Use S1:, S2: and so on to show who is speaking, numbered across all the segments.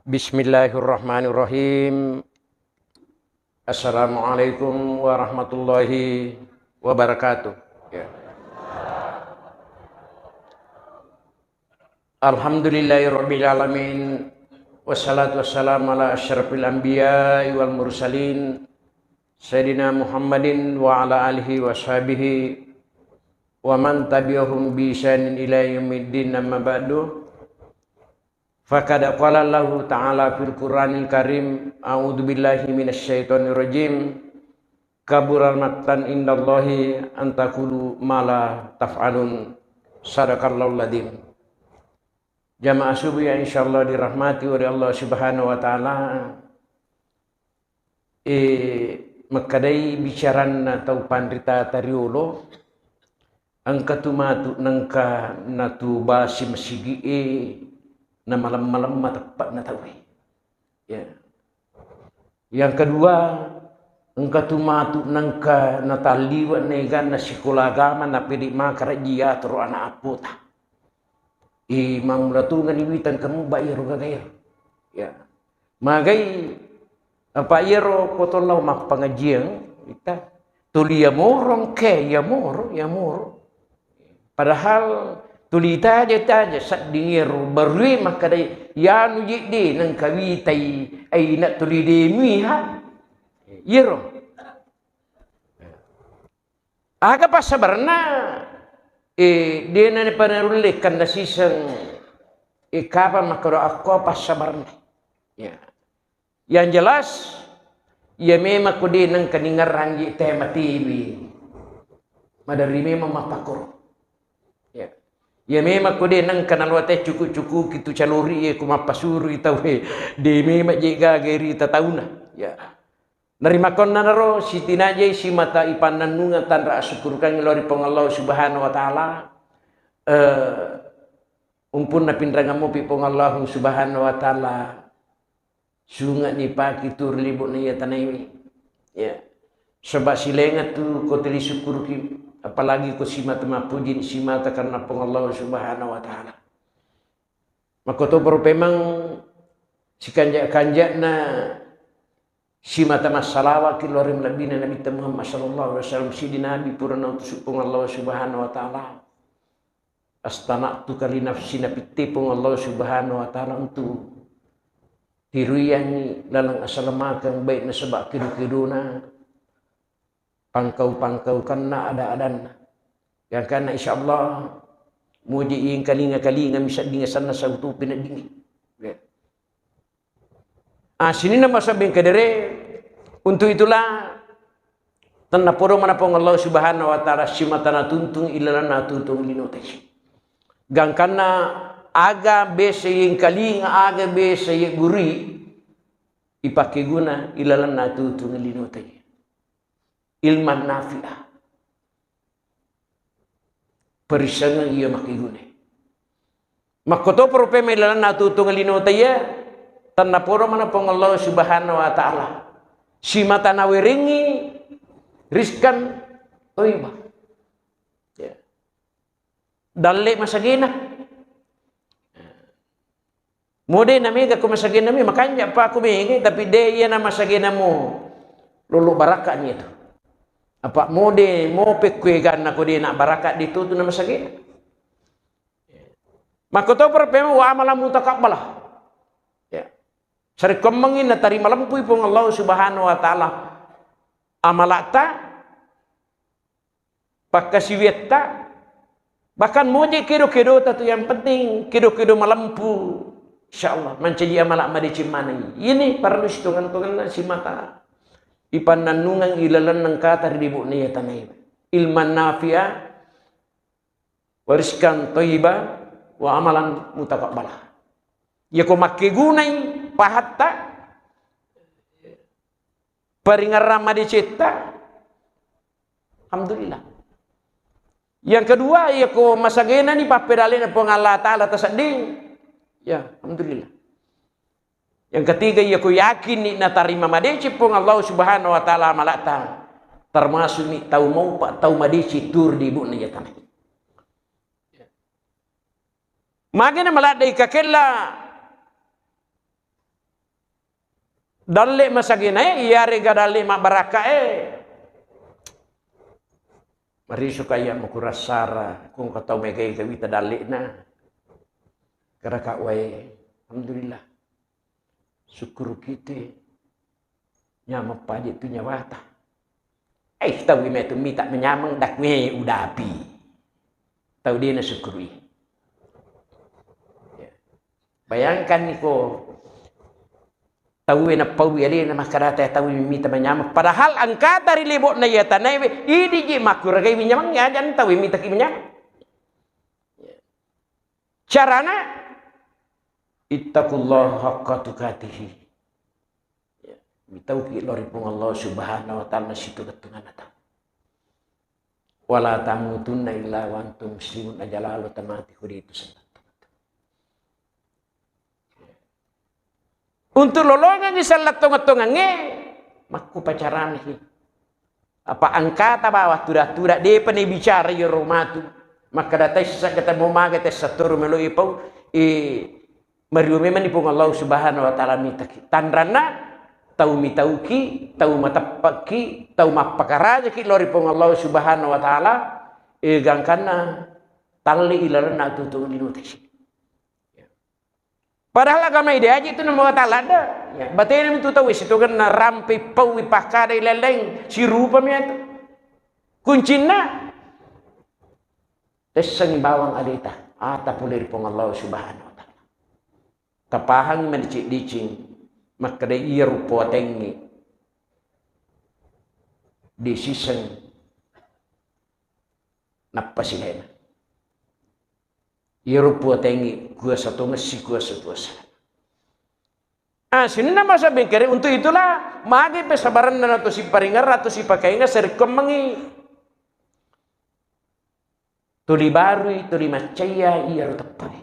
S1: Bismillahirrahmanirrahim. Assalamualaikum warahmatullahi wabarakatuh. Ya. Alhamdulillahirabbil alamin. Wassalatu wassalamu ala asyrafil anbiya'i wal mursalin Sayyidina Muhammadin wa ala alihi wa sahbihi wa man tabi'ahum bi ihsanin ila yaumiddin, amma ba'du. Faqad qala Allah ta'ala fil Qur'anil Karim, a'udzu billahi minasyaitonir rajim, kabural maqtan indallahi an taqulu ma la taf'alun. Shadaqallahul adzim. Jamaah subuh yang insyaallah dirahmati oleh Allah Subhanahu wa taala. Makadai bicaran atau pandrita tariolo angkatumatu nangka natu basi masigi na malam-malam matapat na tawi. Ya. Yang kedua, angkatumatu nangka nataliwa negan na sikulagama na pili makarajia tro anak apota. Imam latungan iwitan kamu bayar gagayar. Ya. Magai apa iro kotolaw makpangajiang kita tulia morong ke ya moro. Padahal tulita aja sak dingiru barui makadai yanu jidi nang kawitai ay nak tulide miha yero aga pa sabarna dia nani panarulik kanda sisang kapan makaro ako pa sabarna ya. Yang jelas ya memang kudi nang kaningaran ji tema TV madari memang mapakoro ya. Ya memang ko din nang kanalwate cuku-cuku kitu calori ko mapasuru itaw de memang jega geri tatauna ya. Narimakon na naro si tinajay si mata ipananungan tanra syukurkan ngelori pong Allah Subhanahu wa taala. Umpun na pindrang mo pipong Allah Subhanahu wa taala. Sunga ni pakitur libut niya tanay ya. Sebab silengat tu ko tili syukur ki. Apalagi ko si mata mapujin si mata karena pengallahu Subhanahu wa taala. Maka to memang si kanjak na si mata masalawa ki lorim labina Nabi Muhammad sallallahu alaihi wasallam si Nabi purana utus pengallahu Subhanahu wa taala. Astana'tu kali nafsi napitti pengallahu Subhanahu wa taala untuk diruyani lalang asalamakan baik na sebab kiru-kiruna pangkau karena ada-adan yang karena insyaallah muji ing kalinga misal dinga sana sa utupin na dingi. Sini na masabing kadere untuk itulah tanapuro manapong Allah Subhanahu wa taala simata natuntong ilalan natuntong linotay. Gang kana aga bese ing kalinga aga bese ing guri ipakiguna ilalan natuntong linotay. Ilman nafi'ah perisangan ia makigune makoto prope melalan natutong linotaya tanapuro manapong Allah Subhanahu wa taala si mata nawiringi riskan oiba ya dalle masagina mode namiga ko masagina mi makanya pa ako mingi tapi de iya na masagina mo lulu barakan itu. Apa mode mo pekwe gan ako di nak barakat ditutu na masagina. Makoto perpema wa amalam mutakabbalah. Ya. Sari komangin na tari malampuy pong Allah Subhanahu wa taala amalata pakasiweta bahkan moje kedo-kedo tatu yang penting kedo-kedo malampu insyaallah mancaji amalak madicimani. Ini perlu hitungan-hitungan si mata. Ipananungan ilalan ng katar di buok niya tanay. Ilman nafi'ah, wariskan toiba, wa amalan mutakabbalah. Ya ko makigunay pahatta, paringarama di cita, alhamdulillah. Yang kedua, ya ko masagena ni papedalin na pong Allah Ta'ala tasading. Ya, alhamdulillah. Yang ketiga, ya ku yakin ni natarima madeci pong Allah Subhanahu wa taala malata. Termasuk ni tahu mau pak tahu madeci tur di ibu ni tanah. Magina malat dai kakella Dalle masagina iya rega dalle mak baraka mari sukaya makurasara kung katau megay kawita dalle na karaka way alhamdulillah syukur kita nyama padi tu nyawata tahu me tu minta menyamang dak me udapi tahu dia na syukuri bayangkan niko tahu na pawi ali na makarata tahu minta menyamang padahal angka dari lebok na yata na ini je makur kay menyamang ya jan tahu minta ki menyamang carana ittaqullah haqqa tuqatih mitau ki lori pung Allah subhanahu wa ta'ala situ ketungan atau wala tamutunna illa wa antum muslimun ajalalu tamati kudi itu sebab untuk lolongan di salat tonga-tongange makku pacaran hi apa angkata bawah tudak-tudak dia pani bicara ya rumatu maka datai sisa kata mau magate satur melo ipau mariu memang ipung Allah subhanahu wa ta'ala mitaki tandrana tau mitauki tau matapaki tau mapakaraja ki lori pung Allah subhanahu wa ta'ala gangkana tali ilarana tutu dinuti padahal agama ide aja itu nama ta'ala ada ya batin itu tahu itu kan rampi pau pakada leleng si rupa mi itu kuncina tesang bawang adita ata pulir pung Allah subhanahu wa ta'ala kapahang mencik dicing maka dia iya rupa tengi di sisang napasilena iya rupa tengi gua satu ngesi gua satu asa sini nama sabi kere untuk itulah magi pesabaran dan atau si paringar atau si pakainya seri kemengi tuli baru tuli macaya iya rutepai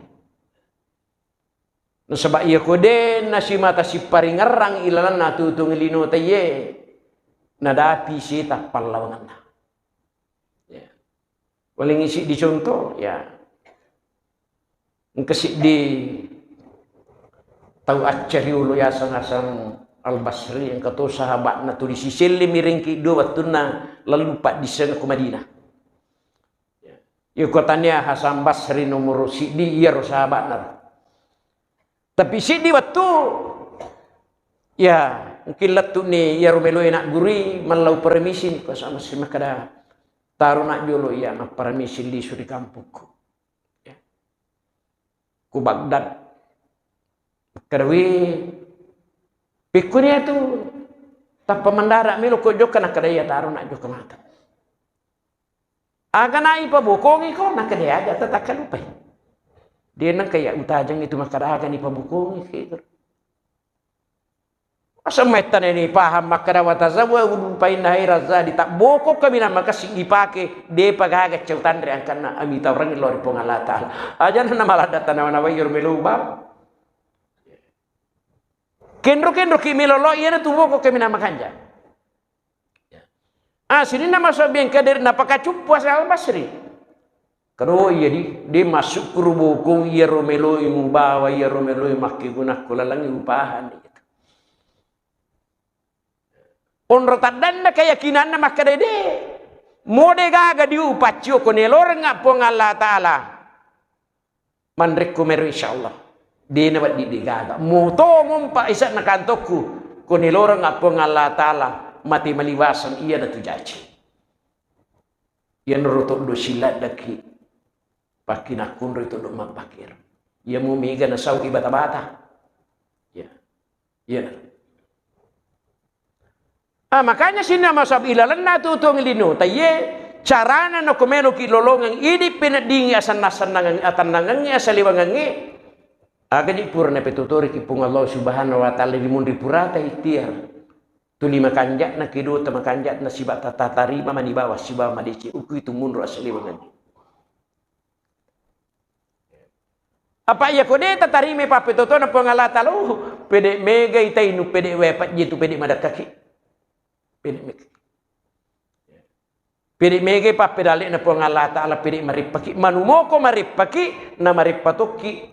S1: no sebab iya kode nasi mata si paringarang ilalan na tutung lino taye nadapi si tapal lawangan na ya paling isi di contoh ya ngkesik di tahu acari ulu yasan asam al-Basri yang kata sahabat na tuli sisili miring ki do watuna lalu pak di sana ke Madinah ya kotanya Hasan Basri nomor si di iya sahabat na tapi si di waktu ya mungkin letu ni ya rumelo nak guri malau permisi ko sama si makada taruh nak jolo ya nak permisi di suri kampungku ya ku Baghdad karwi pikunya tu tak pemandarak melo ko jok nak kada ya taruh nak jok mata aga nai pa bokongi ko nak kada aja tatakan lupa dia nang kayak utajang itu makaraga ni pabukong gitu. Asa metan ini paham makara watazawa udumpain nahai raza di tak bokok kami nama kasih dipake de pagaga ceutan re angkana amita orang lori pongalata. Aja nama ladatan nama wayur meluba. Kendro ki milolo iya tu bokok kami nama kanja. Sini nama sabiang kader napaka cupuas al-Basri. Kalau iya di masuk ke rubukung iya romelo bawa iya romelo maki guna kulalangi upahan gitu. Onro tadanda keyakinan maka dede mode gaga di upacio konelor ngapo Allah taala manrek kumeru insyaallah di nabat di gaga moto ngompa isa nakantoku konelor ngapo Allah taala mati maliwasan iya na tujaji iya nurutok do silat daki pakina kunro itu dok mapakir. Ia mau mega na sau ibata-bata. Ya. Ya. Makanya sini masab ilalan na tutong lino. Taye carana no komeno ki lolongang ini pinadingi asan nasanangang atanangangi asaliwangangi. Aga di purna petutori ki pung Allah subhanahu wa ta'ala di mundi purata itiar. Tuli makanjat na kido ta makanjat na sibata tatarima manibawa sibawa madici uku itu munro asaliwangangi. Apa ya kode tatarime pape toto na pengalata lu pede mega itai nu pede wepat jitu pede madakaki pede mega pape dalik na pengalata ala pede maripaki manumoko maripaki na maripatoki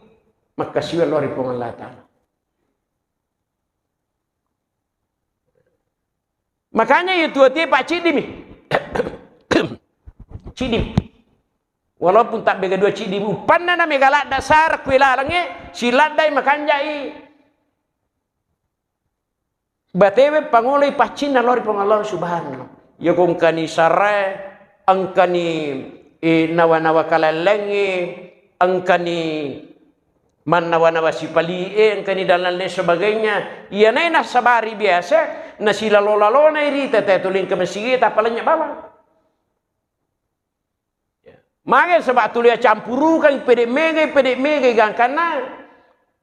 S1: makasiwa lori pengalata Makanya itu hati Pak Cidim. Cidim. Walaupun tak bega dua Cidim. Upan na megalak dasar kuilalangnya. Siladai makanjai. Batewe pangolay Pak Cina lori pang Allah subhanahu. Ya kung kani saray. Ang kani nawa-nawa kalalengi. Ang kani manawa-nawa si palie, ang kani dan lain sebagainya. Ia na sabari biasa. Na sila lola-lola na irita, tetulin ka masigit, apalanya bawa. Maka sebab tulia campurukan pede mege gangkan na.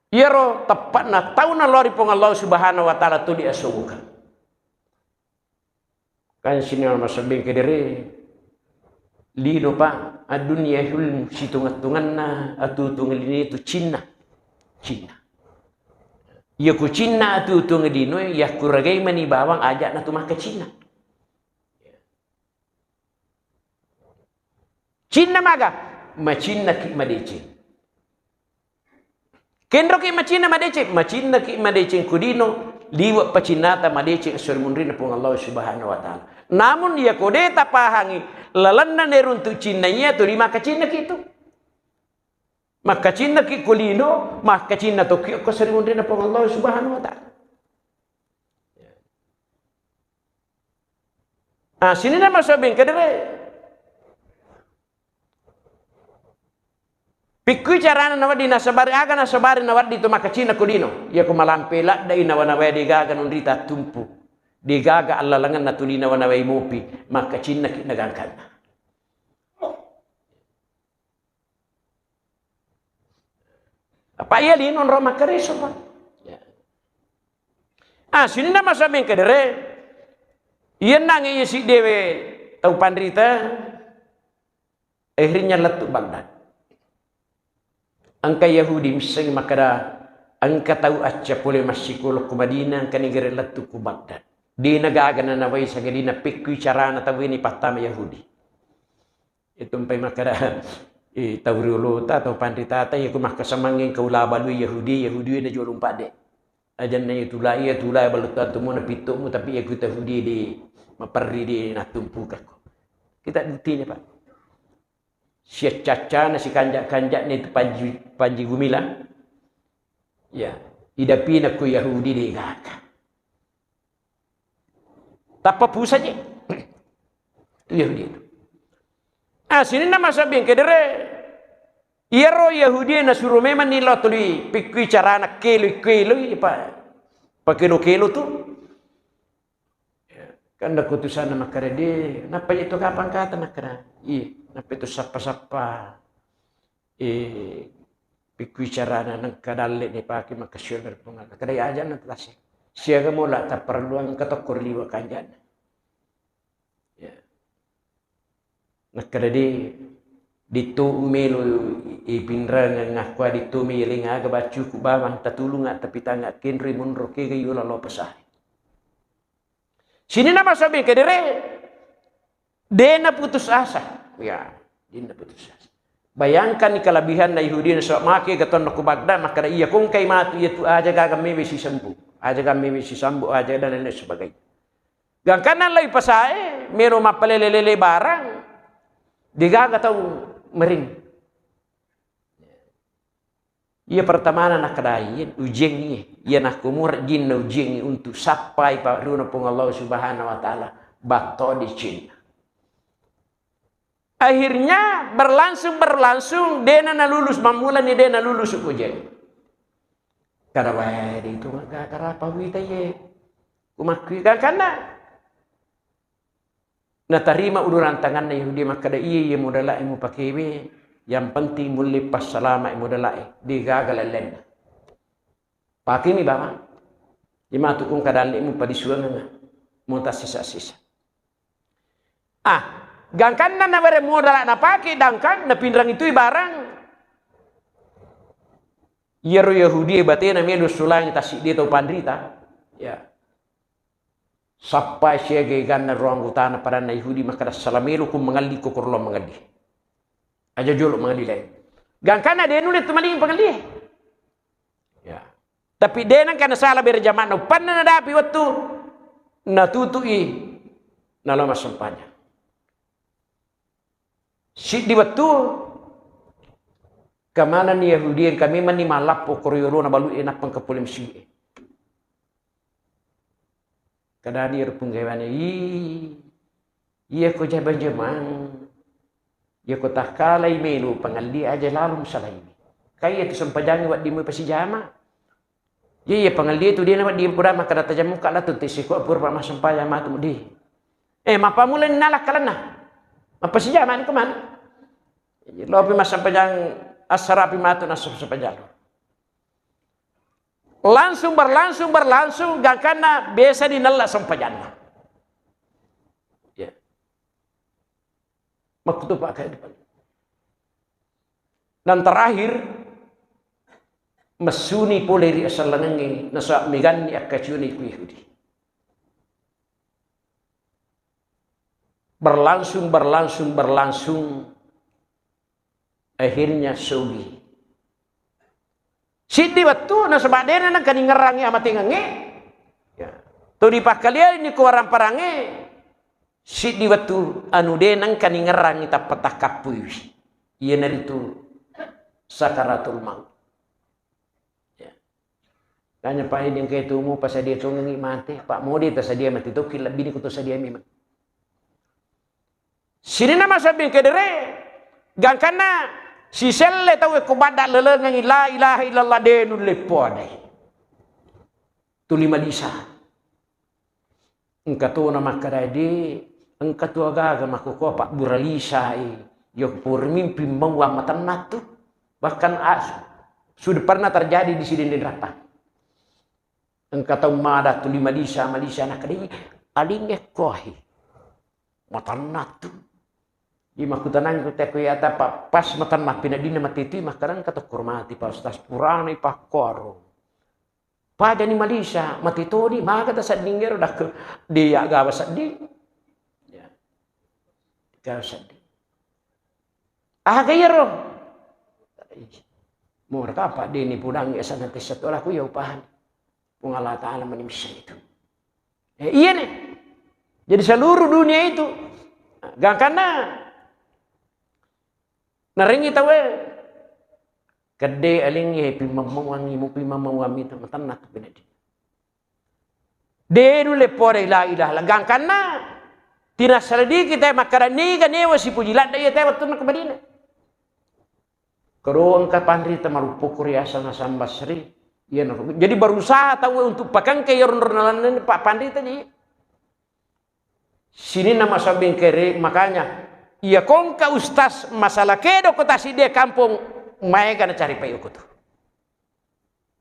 S1: Yero tepat na tahu na lori pong Allah subhanahu wa ta'ala tu dia subukan. Kan sini orang masabing kediri. Lido pa, adunia hul situngat-tungan na, atutungan ini itu Cina. Ya ku Cina atutungan dino, ya ku ragai mani bawang ajak na tumah ke Cina. Cina maga, macina ki madece. Kendro ki macina ki madece kudino, liwa pacinata madece surmunri na pong Allah subhanahu wa ta'ala. Namun ya kode tapahangi lalanda neruntu Cina nya tu lima ke Cina kitu. Maka Cina ki kulino, maka Cina to ki ko surmunri na pong Allah subhanahu wa ta'ala. Sini na masabing kadere. Pikui carana nawad di nasabari aga nasabari nawad di maka Cina kulino. Ya kumalampela dai nawa-nawa digaga nundita tumpu. Digaga allalangan na tuli nawa-nawa mopi. Maka Cina kinagangkan. Apa iya linon ro makareso pa. Sini na masabing kadere. Iyan nang si dewe tau pandrita. Akhirnya letuk Baghdad. Angka Yahudi misang makada angka tahu acca pole masikolo ku Madinah angka negara letu ku Baghdad. Di nagaga na naway sa gadina pikui carana tahu ini patama Yahudi. Itu mpai makada tawriulo ta atau panditata ya ku makasamangin kaulabalu Yahudi na jual umpade. Ajan na itulai balutan tumo na pitumu tapi ya ku Yahudi di maperri di natumpukan ko. Kita buktinya Pak. Siya caca na si kanjak ni itu panji gumila. Ya, idapi na ku Yahudi di gaka. Tapa pu saja. Itu Yahudi itu. Sini nama sabing kedere. Iyaro Yahudi na suruh memang nilo tuli pikui cara na kelo pa kelo tu. Kan ada kutusan nama kerede. Napa itu kapan kata nak kera? Iya. Napa itu sapa-sapa pikui carana nang kadale ni paki makasyon berpungal. Kadaya aja na tasi. Siaga mula tak perlu ang katokor liwa kanjan. Ya. Nakadadi dito umelo ipindra ngakwa dito miring aga bacu ku bawang tatulung at tapi tanga kenri munro ke gayo lalo pasah. Sini nama sabi kadere. Dena putus asa. Ya, dena putus asa. Bayangkan ni kelebihan na Yahudi na sa maki gaton na ku Baghdad maka iya kung kay matu itu aja gagam si sambu. Aja kami si sambu aja dan lain sebagainya. Gang kanan lagi pasae, meron mapalelelele barang. Digaga tau mering. Ia pertama na nakadayin ujeng ni. Ia nak kumur jin na ujeng untuk sampai pa runa pong Allah subhanahu wa ta'ala bato di Cina. Akhirnya berlangsung dena na lulus mamula ni dena lulus ujeng. Karawai itu maka karapa wita ye kumakui karena natarima uluran tangan na Yahudi maka da iya modala imu pakewe yang penting muli pas salama imu dalai digagalalen pakai mi bama lima tukung kadali imu padisuan na mutas sisa-sisa gangkan na bare modala na pakai dangkan na pindrang itu barang Yero Yahudi batena melu sulang tasik dia tau pandrita. Ya. Sampai siya gana ruang utana para na Yahudi maka salamelu kum mengali ko kurlo mengali. Aja jolo mengali lain. Gangkana dia nulit tumaling pengali. Ya. Tapi dia nang kana salah berjaman no panna na dapi waktu natutui nalama sampanya. Si di betul kamana ni Yahudian kami mani malap po koryolo na balu enak pangkapulim si. Kadani punggawane iya ko jaban jaman. Ya ko takalay melu pangaldi aja lalum salay. Kaya itu sampajangi wat di mo pasijama. Iya pangaldi itu dia nama di pura maka data jamu kala tu tisiko purba masampaya matu di. Mapamulan nalak kalana. Mapasijama ni kuman. Lopi masampajang asarapi matu nasab sampajalo. Berlangsung gak karena biasa dinala sampajana. Ya. Makutu pak kayak depan. Dan terakhir masuni poleri asalanangi nasa migani akacuni ku Yahudi. Berlangsung akhirnya Saudi. Sidi waktu nasa badena nang kaningerangi amati ngange. Ya. Tu di pakalia ini kuarang parange. Sidi waktu anu denang kaningerangi tapatah kapui. Iya naritu sakaratul maut. Ya. Tanya Pak ini yang kayak tumu pas dia tungi mati. Pak mau dia tas dia mati tu kila bini kutu sadia memang. Sini nama sabi kedere gangkana si selle tahu ko bada lelengang la ilaha illallah denul lepode. Tuli malisa. Engkatu nama kadadi engkatu agaga makuko Pak Buralisa yo mimpi mawah matan natu. Bahkan sudah pernah terjadi di sini di Rapa. Engkatu mada tuli malisa nak kadai alinge kohi. Matan natu. Di makutanang ko te kuyata pas matan mapina di nama titi makaran kata kurmati pa ustaz purana ipakoro. Pada ni Malaysia matitodi maka ta sadingero dak dia gawa sadi. Ya. Gawa sadi. Gayero. Murah apa dini pudang ya sana satu lah ku ya upahan. Pungala ta'ala manimsa itu. Iya nih. Jadi seluruh dunia itu gak karena naringi tawe kade aling pimamwangi mo pimamwami ta matanak pinadi denu le pore la ilaha gang kana tinasaldi kita makarani ganewa si pujilat daya tawa tun ke Madinah karuang ka pandri ta marupuk riasa na sambasri iya jadi berusaha tawe untuk pakang kaya ronronalan Pak Pandri tadi sini nama sabing kere makanya iya kongka ustaz masalah kedo kota si dia kampung mae kana cari payu kutu.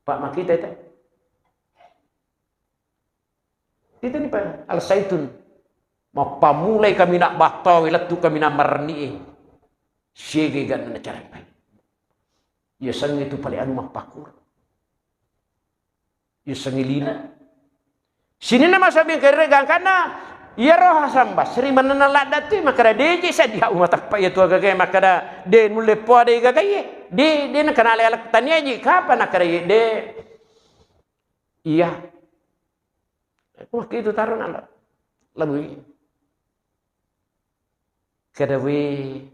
S1: Pak makita itu. Itu nih Pak Al Saitun. Mau pamulai kami nak batawi letu kami nak marni. Siege gan na cari payu. Ya sang itu paling anu mah pakur. Ya sangilina. Sini nama sabi keregang kana iya roh sambas seri manana ladatu makara deje sadia umat apa ya tua gagay makara de nulle po de gagay de na kanale alak tanya ji kapan nakara de iya waktu itu tarun ala lagu kadawi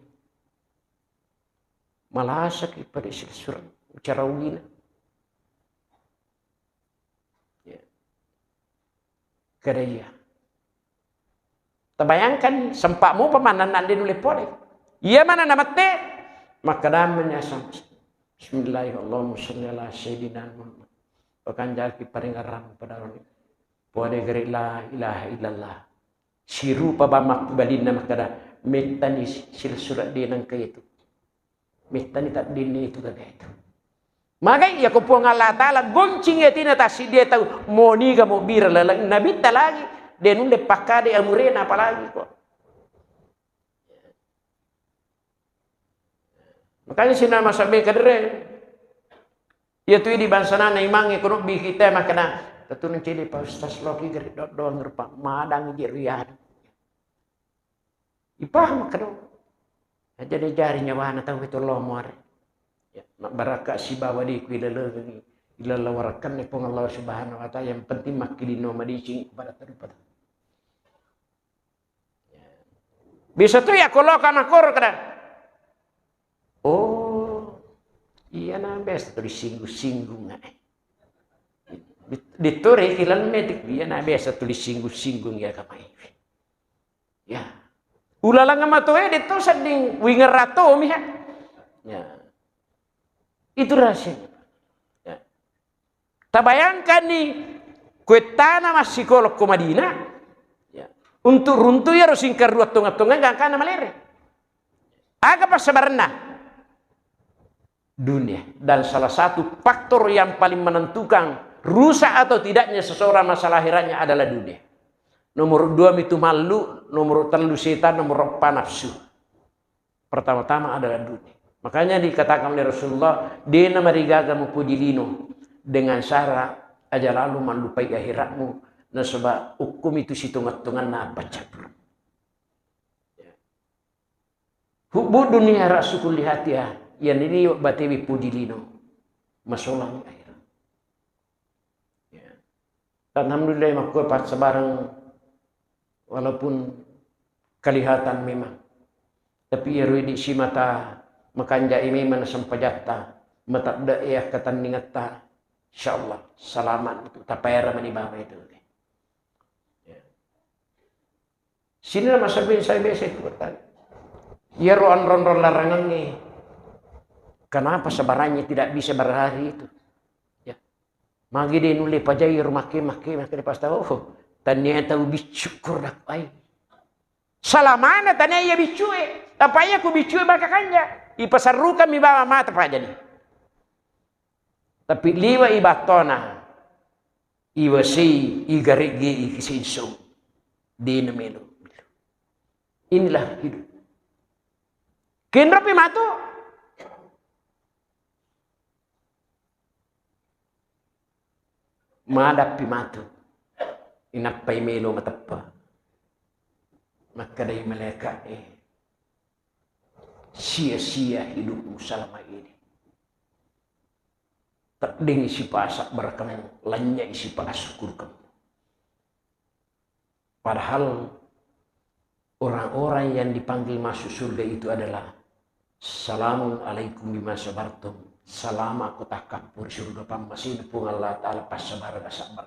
S1: malasak pada surat ucara ugina ya kadaya bayangkan sempakmu pemananan di nulis pole. Iya mana nama te? Maka namanya Bismillahirrahmanirrahim. Bahkan jadi peringaran pada orang. Pode geri la ilaha illallah. Siru pabamak balina makada metani sil surat di nang itu. Metani tak dini itu kagak itu. Maka ya ko po Allah taala goncing ya tina tasi dia tahu moni ga mo bir nabi lagi. Dia nulis pakade amurena apalagi kok. Makanya si nama sabi kadere. Ya tu di bansana na imang ikono bi kita makana tatun cili pa ustaz loki gari dot ngerpa madang di riyad. Ipah makado. Jadi jarinya wana tahu itu Allah muare. Ya, nak baraka si bawa di kuilele gini. Ilala warakan ni pong Allah Subhanahu wa taala yang penting makilino madicing pada terdapat. Bisa tuh ya kalau kana kor kada. Oh, iya na biasa tuh disinggung-singgung. Ditore kilan medik iya na biasa tuh disinggung-singgung ya kamai. Ya. Ulala ngamatoe dito sading winger rato miha. Ya. Itu rahasianya. Ya. Tabayangkan nih kuetana mas psikolog ke Madinah. Ya. Untuk runtuh ya harus ingkar dua tengah-tengah gak kana malere. Aga pas sebarna dunia. Dan salah satu faktor yang paling menentukan rusak atau tidaknya seseorang masalah akhiratnya adalah dunia. Nomor 2 itu malu, nomor 3 setan, nomor 4 nafsu. Pertama-tama adalah dunia. Makanya dikatakan oleh Rasulullah, dena marigaga mupudilino dengan syarat aja lalu melupai akhiratmu. Nah sebab hukum itu si tungat-tungan na baca. Hubbu dunia rasukul lihatiha. Yang ini batewi pudilino. Masalah akhirat. Ya. Alhamdulillah makhluk pas sebarang walaupun kelihatan memang. Tapi ya ruidi si mata makanja memang sampajatta. Mata daiyah katandingata. Insyaallah salamat itu tapayara manibama itu. Sini nama sabihin saya biasa itu bertanya. Ya ron larangan nih. Kenapa sebarangnya tidak bisa berhari itu? Ya. Magi dia nuli pajayir maki pas tahu. Oh, ternyata bicukur dak ai. Salamana tanya ya bicue. Apa ya ku bicue baka kanja. Ipasarukan mi bawa mata pa jadi. Tapi liwa ibatona. Iwasi igarigi ikisinso. Di namelo. Inilah hidup. Kendra pimato. Madap pimato. Inapay melo matapa. Maka dari mereka sia-sia hidupmu selama ini. Terding isi pasak berkamu. Lanya isi syukur kamu. Padahal orang-orang yang dipanggil masuk surga itu adalah Assalamualaikum bima sabartum. Salam aku takapur surga pamasin pung Allah Ta'ala pas sabar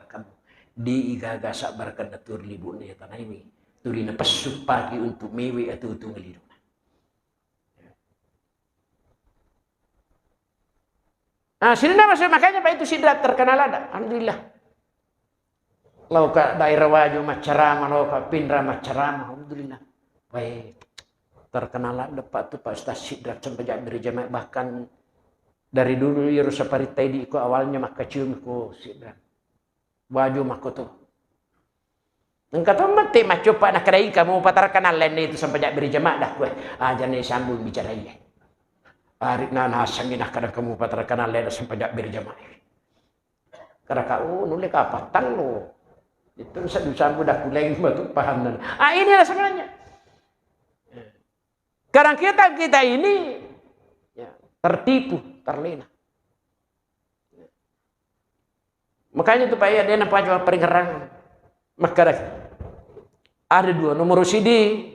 S1: kamu. Di igaga sabarkan datur libunya tanah ini. Turina pesuk pagi untuk mewe atau untuk ngeliru. Nah, sini masuk makanya Pak itu sidrat terkenal ada. Alhamdulillah. Lauka daerah waju macarama, lauka pindra macarama. Alhamdulillah. Baik. Terkenal dapat tuh Pak Ustaz Sidrat sampai Jabir Jamaah bahkan dari dulu ya Rusaparitai di iko awalnya maka cium ko Sidrat. Baju mako tuh. Engkau tahu mati macu Pak nak kedai kamu terkenal lain itu sampai Jabir Jamaah dah gue. Jangan sambung bicara ya. Arik nana sangin kadang kamu terkenal lain sampai Jabir Jamaah. Karena kau nulis apa tang lo. Itu sambung dah kuleng batu paham. Inilah sebenarnya. Sekarang kita ini ya, tertipu, terlena. Makanya itu Pak ya, dia nampak jual peringeran. Maka ada dua nomor sidi.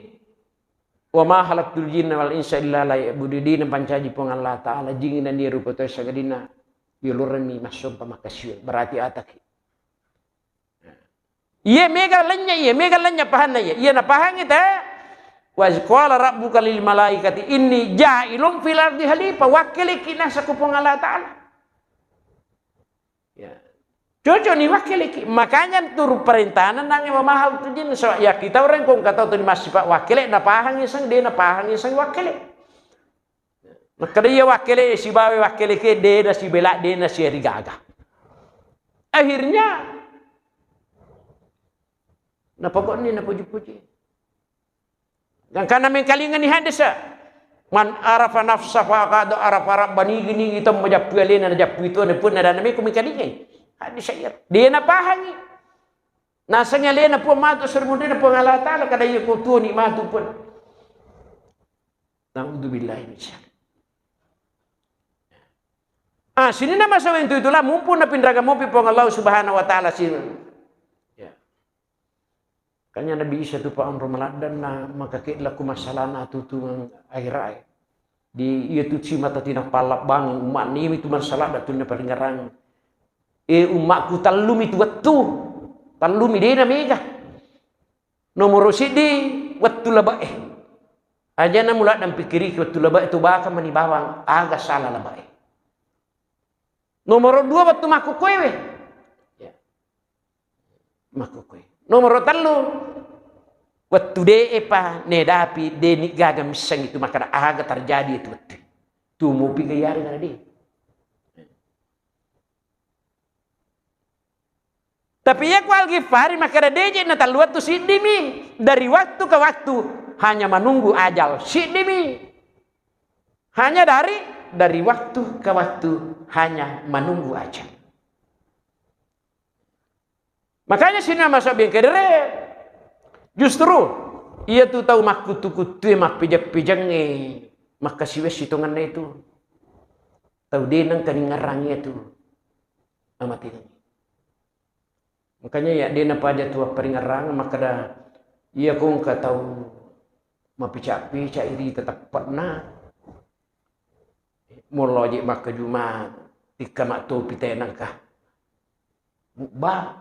S1: Wa ma halaqtul jinna wal insa illa liya'budun pancaji pong Allah Ta'ala jingin dan dia rupa tu sagadina yulurani masuk pamakasyu berarti ataki. Iya mega lenya pahan ya. Iya na pahan kita. Wa qala rabbuka lil malaikati inni ja'ilun fil ardi khalifah wakili kina sakupong Allah Ta'ala. Ya. Jojo ni wakili makanya tur perintahan nang mamahal tu jin so ya kita orang kong kata tu masih Pak wakili na pahang isang dia na pahang isang wakili. Maka dia wakili si bawe wakili ke dia na si belak dia na si rigaga. Akhirnya napakot ni napuji-puji. Dan karena mengkalingan ni hadis man arafa nafsa faqad arafa rabbani gini kita menjap pialena najap itu pun ada nami ku mengkalingan hadis syair dia na pahangi nasanya lena pun matu sermudena pun Allah Ta'ala kada ia ku tu nikmatu pun naudzubillahi min syarr. Sini nama sawen itulah mumpun na pindraga mopi pong Allah Subhanahu wa Ta'ala sini. Kanya Nabi Isa tu pa ang rumaladan na makakitla ko masalah na tutungang ahiray. Di iya tu si mata tinang palap bang umat ni itu masalah da tu na paringarang. Umat ku talumi tu waktu. Talumi dia na mega. Nomor sidi waktu laba aja na mula dan pikiri waktu laba itu baka manibawang aga salah laba Nomor 2 waktu maku kwewe. Ya. Maku kwewe. Nomor 3 waktu de pa nedapi de ni gaga misang itu maka aga terjadi itu waktu. Tu mau pikir yari na dia. Tapi ya ku Al-Ghifari maka deje na taluat tu sidimi dari waktu ke waktu hanya menunggu ajal sidimi. Hanya dari waktu ke waktu hanya menunggu ajal. Makanya sini masuk bengkedere. Justru ia tu tahu mak kutu-kutu mak pijak-pijang mak kasih wes hitungan itu. Tahu dia nang kaningarangnya tu amat ini. Makanya ya dia napa aja tua peringarang maka dah ia kong tahu mapicak-picak ini tetap pernah mulai mak ke Jumat tika mak tu pitenang kah ba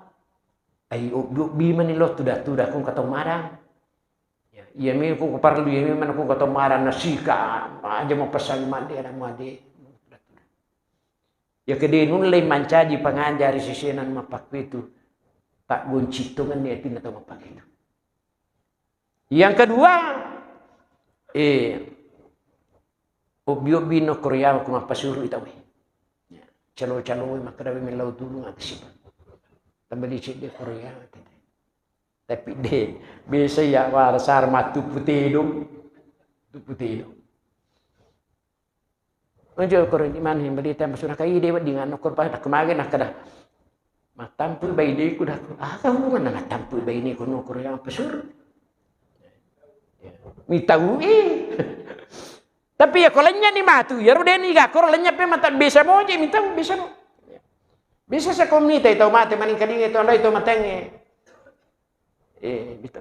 S1: ai bi manilo tu dah kong kata marang ya ia mi kong parlu ia mi man kong kata marang nasika aja mau pesan mandi ada mandi ya kede nun lay mancaji pangajari sisenan mapak itu tak goncitongan dia tin atau mapak itu. Yang kedua obi-obi no Korea ko mapasuro itaw calo-calo maka daw milaw tulong at sipa tambali si de Korea tapi de biasa ya warasar matu putidong tu putidong onjo Korea di man himbalita masuna kay dewa di ngano ko pa kemagin nakada matampul bay de ko dak kamu na matampul bay ni ko no Korea pasur mitahu tapi ya kalau ni matu ya rude ni ga kalau lenya pe mata bisa mo je mitahu bisa mo bisa sa komunita itu mate maning kading itu Allah itu matenge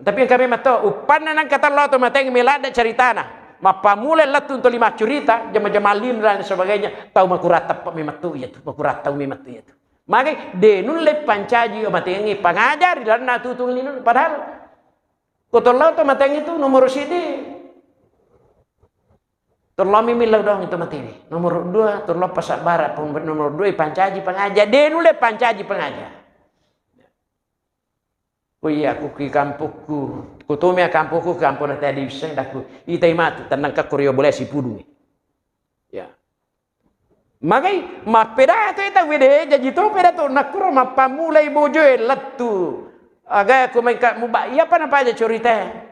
S1: tapi yang kami mato upan na nang kata Allah itu matenge melada ceritana mapamule latun to lima cerita jama-jamalin dan sebagainya tahu makuratap mematu ya tu makuratau mematu ya tu maka denun le pancaji o matenge pangajari dan natutul linun padahal kotollau to mateng itu nomor sidi. Terlalu mimilau dong itu materi. Nomor 2 terlalu pasak barat. Nomor 2 pancaji pengajar. Dia nule pancaji pengajar. Oh iya aku ke kampungku. Kutumia kampungku kampung tadi bisa daku. Itai matu tenang ke Korea boleh si pudu. Ya. Makai mapeda itu kita wede jadi tu peda tu nakuro mapamulai bojoe letu. Agak aku main kat mubak. Iya apa aja cerita.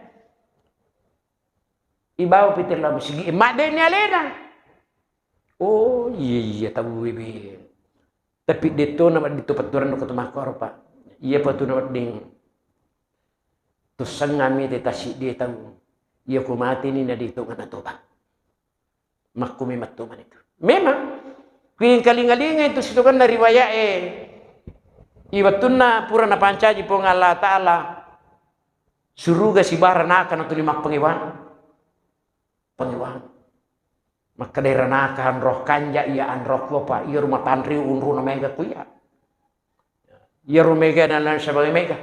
S1: Ibaw pitir lah musigi. Mak dia ni alena. Oh iya tahu bibi. Tapi dia tu nama itu paturan do ketemu makor pak. Iya patu nama ding. Tu sengami dia tasik dia tahu. Iya ku mati ni nadi itu ngana tu pak. Mak ku memat tu man itu. Memang. Kuing kalingalinga itu situ kan dari riwayat Ibatuna pura na pancaji po ng Allah Ta'ala suruga si baranakan at limak pangiwan maka dairanakan roh kanja iyaan roh ko pa iya rumah tantri unru na mega kuya iya rumega na lang sebagai mega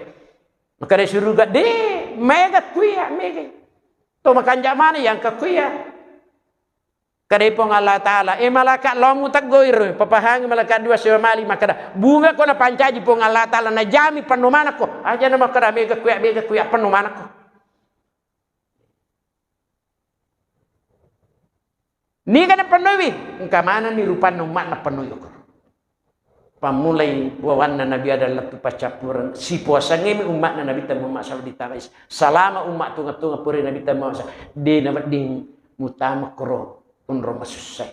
S1: maka dari suruga de mega kuya mega to makanja mana yang ka kuya kadai pong Allah Ta'ala malaka lomu taggoir papahang malaka 2 sewa mali makada bunga ko na pancaji pong Allah Ta'ala na jami panumana ko aja na makada mega kuya panumana ko ni ka na panuwi kamana ni rupan umat na panuyo ko pamulai wawan na nabi adalah tu pacapuran si puasa ngemi umat na nabi tamu mak saudi tawais salama umat tunga puri nabi tamu de na ding mutama kro unro masusai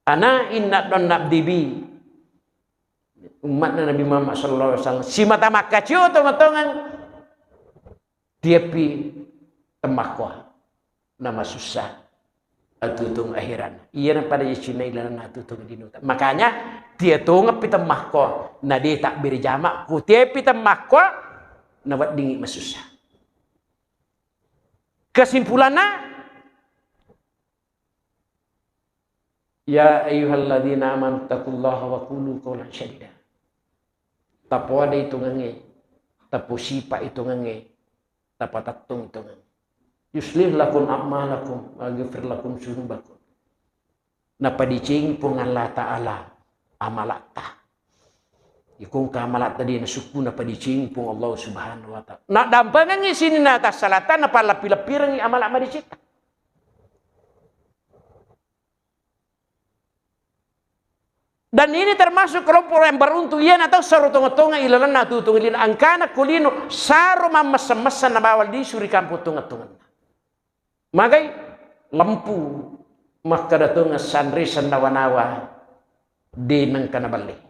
S1: ana inna don nabdibi umat Nabi Muhammad sallallahu alaihi wasallam si mata makacio to matongan dia pi temakwa nama susah atutung akhiran iya na pada Yesus ilan atutung dinuta makanya dia tu ngapi temakwa na dia tak berjamak ku dia pi temakwa nawat dingi masusah. Kesimpulannya, ya ayyuhalladzina amanu taqullaha wa qulu qawlan sadida. Tapo ada itu ngange, tapo sipa itu ngange, tapatatung itu ngange. Yuslih lakum a'malakum wa yaghfir lakum dzunubakum. Napa dicing pun Allah Ta'ala amalata. Ikung kamalat tadi na suku napa dicing pun Allah Subhanahu wa Ta'ala. Nak dampangan ngi sini na atas salatan napa lapi-lapirang ngi amalak madicita. Dan ini termasuk kelompok yang beruntung ia atau saru tonga-tonga ilalan na tutong ilin angkana kulino saru mamas-masan na bawal di suri kampo tonga-tonga. Magai lampu makadatunga sanri sandawa-nawa di nang kanabali.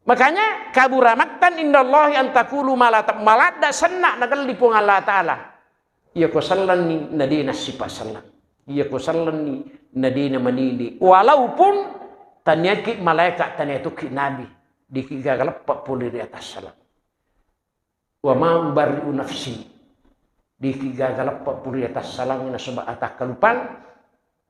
S1: Makanya kaburamaktan indallahi antakulu malada sanna nagal di pung Allah Ta'ala. Iya ko sallan ni nadina sipa sallan. Iya ko sallan ni nadina manili. Walaupun tanyaki malaikat tanyatuki nabi di kigagalap puli di atas salam. Wa ma bari'u nafsi di kigagalap puli di atas salam ina sebab atak kalupan.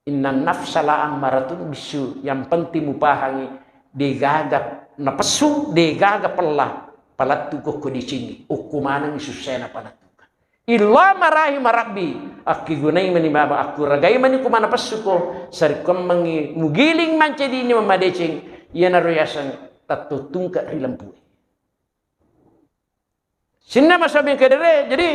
S1: Inna nafsa la ammaratun bisu. Yang penting mupahangi digagap na pesu digagap pelah palatuko ko di sini ukumanang isusena palatuka illa marahim rabbi akigunay manimaba aku ragay man ko mana pasuko sarikam mangi mugiling mancedi ni mamadecing yana royasan tatutung ka rilampu sinna masabi kedere jadi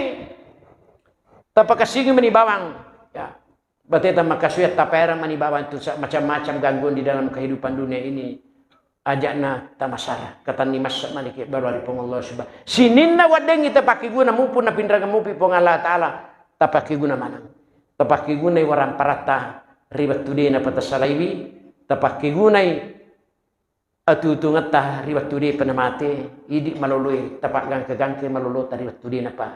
S1: tapakasigi manibawang ya bateta makasuyat tapera manibawang itu macam-macam gangguan di dalam kehidupan dunia ini. Ajakna tamasara kata ni mas manike baru ari pong Allah subhanahu sininna wadeng ita pakiguna mumpun na pindraga mupi pong Allah Ta'ala tapakiguna manang tapakiguna waran parata ribat tude na patasalaiwi tapakiguna atutungata ribat tude panamate idi malului tapak gangke malulu ribat tude na pa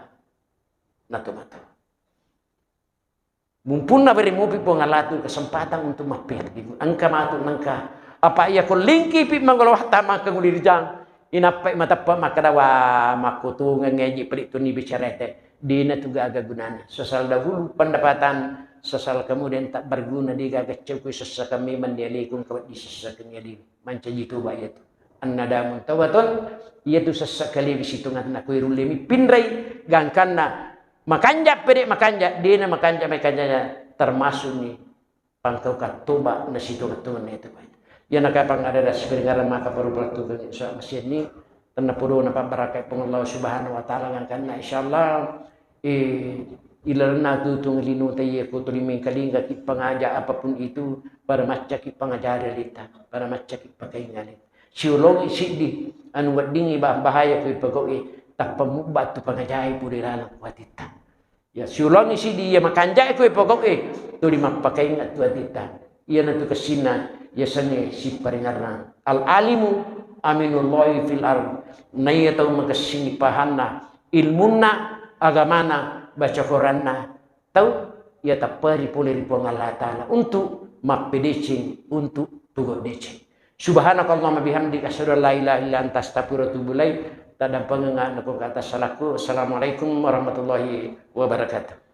S1: nato mumpun na beri mupi pong Allah tu kesempatan untuk mapir angka matu nangka apa ia ko lingki pi manggolwah tama ka ngulirijang inapai matapa makadawa makutungan ngaji pelik tu ni bicarete dina tu gaga gunana sesal dahulu pendapatan sesal kemudian tak berguna di gaga cekui sesa kami mandialikum kawat di sesa kenyali manca jitu bayat annadamun tawatun ia tu sesa kali bisitungan na kuirul lemi pinrai gangkanna makanja pedek makanja dina makanja termasuk ni pangkau katuba na situ katun itu ya nakapang ada sebenarnya maka perlu pelatukan insya masjid ni tanah puru nampak barakai pengelola Subhanahu wa Ta'ala yang karena insyaallah ilarna tu tunglinu taye ko tuliming kalinga kit pangaja apapun itu para macak kit pangajari lita para macak kit pakaingali siulong isidi anu wadingi bahaya ko ipagoki tak pemubatu pangajai puri ralang watita ya siulong isidi ya makanjai ko ipagoki tu lima pakaingat watita iya nanti kesina yasanya si paringarna al alimu aminullahi fil ard naya tau makasini pahanna ilmunna agamana baca Quranna tau ya tapari poli ripong Allah Ta'ala untuk mapedecing untuk tugot decing subhanakallahumma bihamdika asyhadu an la ilaha illa anta astaghfiruka wa atubu ilaik tadang pangenga nakong kata salaku assalamualaikum warahmatullahi wabarakatuh.